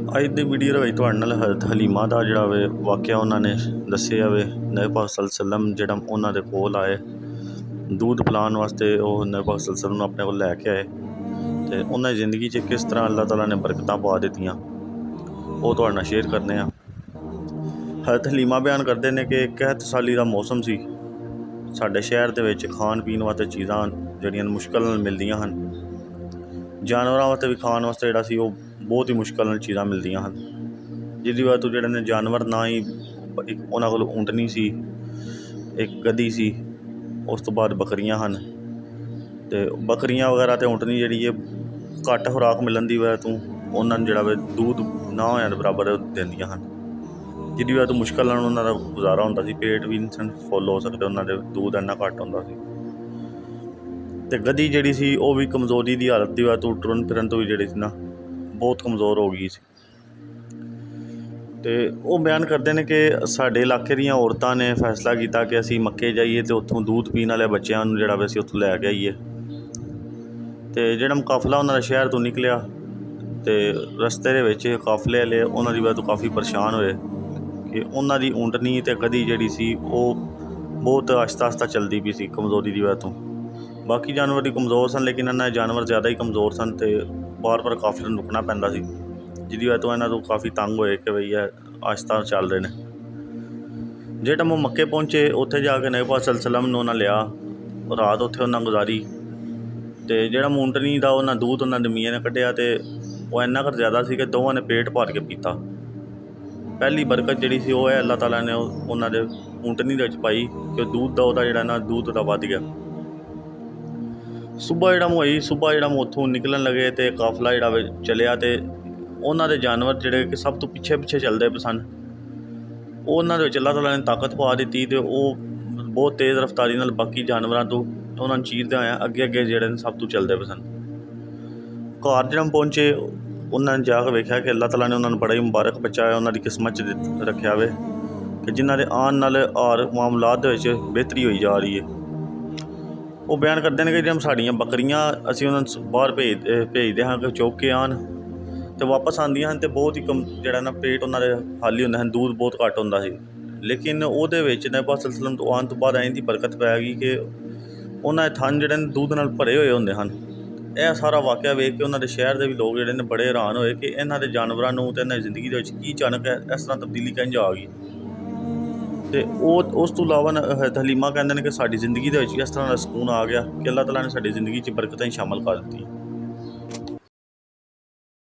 ਅੱਜ ਦੀ ਵੀਡੀਓ ਦੇ ਵਿੱਚ ਤੁਹਾਡੇ ਨਾਲ ਹਜ਼ਰਤ ਹਲੀਮਾ ਦਾ ਜਿਹੜਾ ਵੇ ਵਾਕਿਆ ਉਹਨਾਂ ਨੇ ਦੱਸਿਆ ਵੇ। ਨਬੀ ਪਾਕ ਸੱਲੱਲਮ ਜਿਹੜਾ ਉਹਨਾਂ ਦੇ ਕੋਲ ਆਏ दूध पिलाने वास्ते, ਉਹ नबी पाक सल्लल्लाहु ਨੂੰ ਆਪਣੇ ਕੋਲ ਲੈ ਕੇ ਆਏ ਅਤੇ ਉਹਨਾਂ ਦੀ ਜ਼ਿੰਦਗੀ 'ਚ किस तरह अल्लाह ताला ने बरकतां पा ਦਿੱਤੀਆਂ ਉਹ ਤੁਹਾਡੇ ਨਾਲ शेयर करने ਆ। हज़रत हलीमा बयान करते हैं कि 61 साली का मौसम सी। ਸਾਡੇ शहर ਦੇ ਵਿੱਚ ਖਾਣ ਪੀਣ ਵਾਸਤੇ ਚੀਜ਼ਾਂ ਜਿਹੜੀਆਂ ਮੁਸ਼ਕਿਲ ਨਾਲ ਮਿਲਦੀਆਂ ਹਨ। ਜਾਨਵਰਾਂ ਵਾਸਤੇ ਵੀ ਖਾਣ ਵਾਸਤੇ ਜਿਹੜਾ ਸੀ ਉਹ ਬਹੁਤ ਹੀ ਮੁਸ਼ਕਿਲ ਨਾਲ ਚੀਜ਼ਾਂ ਮਿਲਦੀਆਂ ਹਨ, ਜਿਹਦੀ ਵਜ੍ਹਾ ਤੋਂ ਜਿਹੜੇ ਨੇ ਜਾਨਵਰ ਨਾ ਹੀ ਇੱਕ ਉਹਨਾਂ ਕੋਲ ਊਂਟਣੀ ਸੀ, ਇੱਕ ਗਧੀ ਸੀ, ਉਸ ਤੋਂ ਬਾਅਦ ਬੱਕਰੀਆਂ ਹਨ। ਅਤੇ ਬੱਕਰੀਆਂ ਵਗੈਰਾ ਅਤੇ ਊਂਟਣੀ ਜਿਹੜੀ ਹੈ ਘੱਟ ਖੁਰਾਕ ਮਿਲਣ ਦੀ ਵਜ੍ਹਾ ਤੋਂ ਉਹਨਾਂ ਨੂੰ ਜਿਹੜਾ ਵਾ ਦੁੱਧ ਨਾ ਹੋਇਆ ਦੇ ਬਰਾਬਰ ਦਿੰਦੀਆਂ ਹਨ, ਜਿਹਦੀ ਵਜ੍ਹਾ ਤੋਂ ਮੁਸ਼ਕਿਲ ਨਾਲ ਉਹਨਾਂ ਦਾ ਗੁਜ਼ਾਰਾ ਹੁੰਦਾ ਸੀ। ਪੇਟ ਵੀ ਨਹੀਂ ਫੁੱਲ ਹੋ ਸਕਦੇ ਉਹਨਾਂ ਦੇ, ਦੁੱਧ ਇੰਨਾ ਘੱਟ ਹੁੰਦਾ ਸੀ। ਅਤੇ ਗਧੀ ਜਿਹੜੀ ਸੀ ਉਹ ਵੀ ਕਮਜ਼ੋਰੀ ਦੀ ਹਾਲਤ ਦੀ ਵਜ੍ਹਾ ਤੋਂ ਟੁਰਨ ਫਿਰਨ ਤੋਂ ਵੀ ਜਿਹੜੀ ਸੀ ਨਾ ਬਹੁਤ ਕਮਜ਼ੋਰ ਹੋ ਗਈ ਸੀ। ਅਤੇ ਉਹ ਬਿਆਨ ਕਰਦੇ ਨੇ ਕਿ ਸਾਡੇ ਇਲਾਕੇ ਦੀਆਂ ਔਰਤਾਂ ਨੇ ਫੈਸਲਾ ਕੀਤਾ ਕਿ ਅਸੀਂ ਮੱਕੇ ਜਾਈਏ ਅਤੇ ਉੱਥੋਂ ਦੁੱਧ ਪੀਣ ਵਾਲੇ ਬੱਚਿਆਂ ਨੂੰ ਜਿਹੜਾ ਅਸੀਂ ਉੱਥੋਂ ਲੈ ਕੇ ਆਈਏ। ਅਤੇ ਜਿਹੜਾ ਮੁਕਾਫਲਾ ਉਹਨਾਂ ਦਾ ਸ਼ਹਿਰ ਤੋਂ ਨਿਕਲਿਆ ਅਤੇ ਰਸਤੇ ਦੇ ਵਿੱਚ ਕਾਫਲੇ ਵਾਲੇ ਉਹਨਾਂ ਦੀ ਵਜ੍ਹਾ ਤੋਂ ਕਾਫੀ ਪਰੇਸ਼ਾਨ ਹੋਏ ਕਿ ਉਹਨਾਂ ਦੀ ਊਂਟਣੀ ਅਤੇ ਗਧੀ ਜਿਹੜੀ ਸੀ ਉਹ ਬਹੁਤ ਆਹਿਸਤਾ ਆਹਿਸਤਾ ਚੱਲਦੀ ਪਈ ਸੀ ਕਮਜ਼ੋਰੀ ਦੀ ਵਜ੍ਹਾ ਤੋਂ। ਬਾਕੀ ਜਾਨਵਰ ਵੀ ਕਮਜ਼ੋਰ ਸਨ, ਲੇਕਿਨ ਇਹਨਾਂ ਦੇ ਜਾਨਵਰ ਜ਼ਿਆਦਾ ਹੀ ਕਮਜ਼ੋਰ ਸਨ ਅਤੇ ਬਾਰ ਕਾਫਲੇ ਨੂੰ ਰੁਕਣਾ ਪੈਂਦਾ ਸੀ, ਜਿਹਦੀ ਵਜ੍ਹਾ ਤੋਂ ਇਹਨਾਂ ਤੋਂ ਕਾਫੀ ਤੰਗ ਹੋਏ ਕਿ ਬਈ ਇਹ ਆਹਿਸਤਾ ਚੱਲ ਰਹੇ ਨੇ। ਜਿਹੜੇ ਟਾਈਮ ਉਹ ਮੱਕੇ ਪਹੁੰਚੇ, ਉੱਥੇ ਜਾ ਕੇ ਨਬੀ ਪਾਕ ਸੱਲੱਲਹੁ ਅਲੈहि ਵਸੱਲਮ ਨੂੰ ਉਹਨਾਂ ਲਿਆ, ਰਾਤ ਉੱਥੇ ਉਹਨਾਂ ਗੁਜ਼ਾਰੀ। ਅਤੇ ਜਿਹੜਾ ਊਂਟਣੀ ਦਾ ਉਹਨਾਂ ਦੁੱਧ ਉਹਨਾਂ ਦੇ ਮੀਆਂ ਨੇ ਕੱਢਿਆ ਅਤੇ ਉਹ ਇੰਨਾ ਕੁ ਜ਼ਿਆਦਾ ਸੀ ਕਿ ਦੋਵਾਂ ਨੇ ਪੇਟ ਭਰ ਕੇ ਪੀਤਾ। ਪਹਿਲੀ ਬਰਕਤ ਜਿਹੜੀ ਸੀ ਉਹ ਹੈ ਅੱਲਾਹ ਤਾਲਾ ਨੇ ਉਹਨਾਂ ਦੇ ਊਂਟਣੀ ਦੇ ਵਿੱਚ ਪਾਈ ਕਿ ਉਹ ਦੁੱਧ ਦਾ ਉਹਦਾ ਜਿਹੜਾ ਨਾ ਦੁੱਧ ਦਾ ਵੱਧ ਗਿਆ। ਸੁਬਹਾ ਜਿਹੜਾ ਉੱਥੋਂ ਨਿਕਲਣ ਲੱਗੇ ਅਤੇ ਕਾਫਲਾ ਜਿਹੜਾ ਚੱਲਿਆ ਅਤੇ ਉਹਨਾਂ ਦੇ ਜਾਨਵਰ ਜਿਹੜੇ ਕਿ ਸਭ ਤੋਂ ਪਿੱਛੇ ਚੱਲਦੇ ਪਏ ਸਨ, ਉਹਨਾਂ ਦੇ ਵਿੱਚ ਅੱਲਾਹ ਤਾਲਾ ਨੇ ਤਾਕਤ ਪਾ ਦਿੱਤੀ ਅਤੇ ਉਹ ਬਹੁਤ ਤੇਜ਼ ਰਫਤਾਰੀ ਨਾਲ ਬਾਕੀ ਜਾਨਵਰਾਂ ਤੋਂ ਉਹਨਾਂ ਨੂੰ ਚੀਰਦੇ ਹੋਏ ਅੱਗੇ ਜਿਹੜੇ ਨੇ ਸਭ ਤੋਂ ਚੱਲਦੇ ਪਏ ਸਨ। ਘਰ ਜਿਹੜਾ ਪਹੁੰਚੇ, ਉਹਨਾਂ ਨੇ ਜਾ ਕੇ ਵੇਖਿਆ ਕਿ ਅੱਲਾਹ ਤਾਲਾ ਨੇ ਉਹਨਾਂ ਨੂੰ ਬੜਾ ਹੀ ਮੁਬਾਰਕ ਬੱਚਾ ਉਹਨਾਂ ਦੀ ਕਿਸਮਤ 'ਚ ਰੱਖਿਆ ਵੇ ਕਿ ਜਿਨ੍ਹਾਂ ਦੇ ਆਉਣ ਨਾਲ ਹਰ ਮਾਮਲਾਤ ਦੇ ਵਿੱਚ ਬਿਹਤਰੀ ਹੋਈ ਜਾ ਰਹੀ ਹੈ। ਉਹ ਬਿਆਨ ਕਰਦੇ ਨੇ ਕਿ ਜਿਹੜੀਆਂ ਸਾਡੀਆਂ ਬੱਕਰੀਆਂ ਅਸੀਂ ਉਹਨਾਂ ਨੂੰ ਬਾਹਰ ਭੇਜਦੇ ਹਾਂ ਕਿ ਚੁੱਕ ਕੇ ਆਉਣ ਅਤੇ ਵਾਪਸ ਆਉਂਦੀਆਂ ਹਨ ਅਤੇ ਬਹੁਤ ਹੀ ਜਿਹੜਾ ਨਾ ਪੇਟ ਉਹਨਾਂ ਦੇ ਖਾਲੀ ਹੁੰਦੇ ਹਨ, ਦੁੱਧ ਬਹੁਤ ਘੱਟ ਹੁੰਦਾ ਸੀ। ਲੇਕਿਨ ਉਹਦੇ ਵਿੱਚ ਨਬੀ ਪਾਕ ਸੱਲੱਲਹੁ ਅਲੈहि ਵਸੱਲਮ ਤੋਂ ਆਉਣ ਤੋਂ ਬਾਅਦ ਇੰਨੀ ਬਰਕਤ ਪੈ ਗਈ ਕਿ ਉਹਨਾਂ ਦੇ ਥਣ ਜਿਹੜੇ ਨੇ ਦੁੱਧ ਨਾਲ ਭਰੇ ਹੋਏ ਹੁੰਦੇ ਹਨ। ਇਹ ਸਾਰਾ ਵਾਕਿਆ ਵੇਖ ਕੇ ਉਹਨਾਂ ਦੇ ਸ਼ਹਿਰ ਦੇ ਵੀ ਲੋਕ ਜਿਹੜੇ ਨੇ ਬੜੇ ਹੈਰਾਨ ਹੋਏ ਕਿ ਇਹਨਾਂ ਦੇ ਜਾਨਵਰਾਂ ਨੂੰ ਅਤੇ ਇਹਨਾਂ ਦੀ ਜ਼ਿੰਦਗੀ ਦੇ ਵਿੱਚ ਕੀ ਅਚਾਨਕ ਇਸ ਤਰ੍ਹਾਂ ਤਬਦੀਲੀ ਕਿੰਝ ਆ ਗਈ। ਅਤੇ ਉਸ ਤੋਂ ਇਲਾਵਾ ਹਜ਼ਰਤ ਹਲੀਮਾ ਕਹਿੰਦੇ ਨੇ ਕਿ ਸਾਡੀ ਜ਼ਿੰਦਗੀ ਦੇ ਵਿੱਚ ਇਸ ਤਰ੍ਹਾਂ ਦਾ ਸਕੂਨ ਆ ਗਿਆ ਕਿ ਅੱਲਾਹ ਤਾਲਾ ਨੇ ਸਾਡੀ ਜ਼ਿੰਦਗੀ 'ਚ ਬਰਕਤਾਂ ਹੀ ਸ਼ਾਮਲ ਕਰ ਦਿੱਤੀਆਂ।